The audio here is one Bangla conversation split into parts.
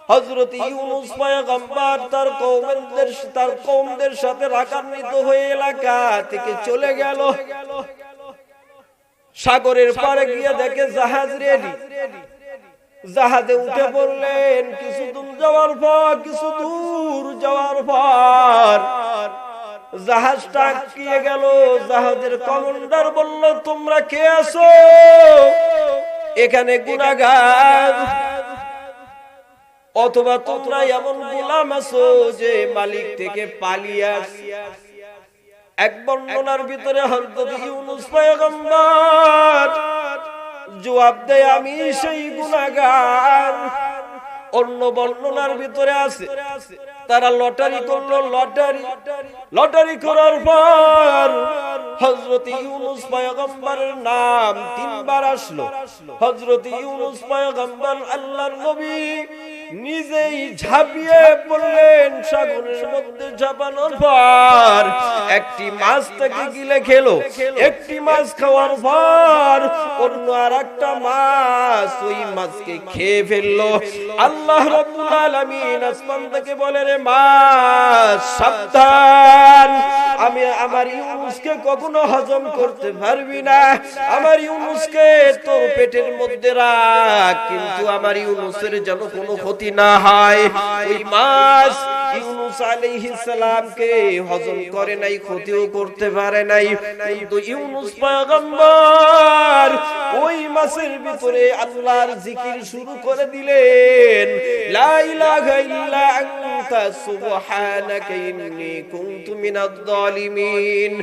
হযরত ইউনূস পয়গম্বর তার কওমদের সাথে রাগান্বিত হয়ে এলাকা থেকে চলে গেল। সাগরের পাড়ে গিয়ে দেখে জাহাজ রেডি, জাহাজে উঠে পড়লেন। কিছু দূর যাওয়ার পর জাহাজটা আটকিয়ে গেল। জাহাজের কমান্ডার বলল, তোমরা কে আছো? এখানে গুনাহগার, অথবা তোমরা এমন গোলাম আছো যে মালিক থেকে পালিয়ে আসছে। এক বর্ণনার ভিতরে হযরত ইউনূস পয়গম্বর জবাব দেয়, আমি সেই গুনাহগার। অন্য বর্ণনার ভিতরে আছে তারা লটারি করলো, লটারি করার পর হযরত ইউনূস পয়গম্বরের নাম 3 বার আসলো। হযরত ইউনূস পয়গম্বর আল্লাহর নবী নিজেই ঝাঁপিয়ে পড়লেন সাগরের মধ্যে। ঝাঁপানোর পর একটি মাছ তাকে গিলে খেলো। একটি মাছ খাওয়ার পর অন্য আরেকটা মাছ ওই মাছকে খেয়ে ফেললো। আল্লাহ রাব্বুল আলামিন আসমান থেকে বলে, রে মাছ সাবধান, আমি আমার ইউনূসকে কখনো হজম করতে পারবি না। আমার ইউনূসকে তোর পেটের মধ্যে রাখ, কিন্তু আমার ইউনূসের যেন কোনো ক্ষতি না হয়। ওই মাছ ইউনূস আলাইহিস সালামকে হজম করে নাই, ক্ষতিও করতে পারে নাই। কিন্তু ইউনূস পয়গম্বর ওই মাছের ভিতরে আল্লাহর জিকির শুরু করে দিলেন, লা ইলাহা ইল্লা আনতা সুবহানাকা ইন্নী কুনতু মিনাজ জালিমিন।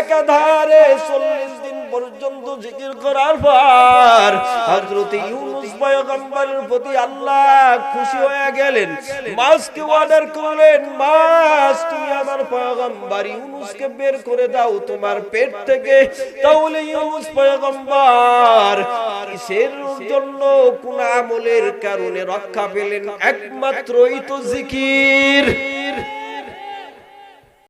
একাধারে 40 দিন পর্যন্ত জিকির করার পর হযরত ইউনূস পয়গম্বরের প্রতি আল্লাহ খুশি হয়ে গেলেন। মাছকে অর্ডার করলেন, মাছ তুমি আমার পয়গম্বর ইউনূসকে বের করে দাও তোমার পেট থেকে। তাহলে ইউনূস পয়গম্বর কিসের জন্য, কোন আমলের কারণে রক্ষা পেলেন? একমাত্রই তো জিকির।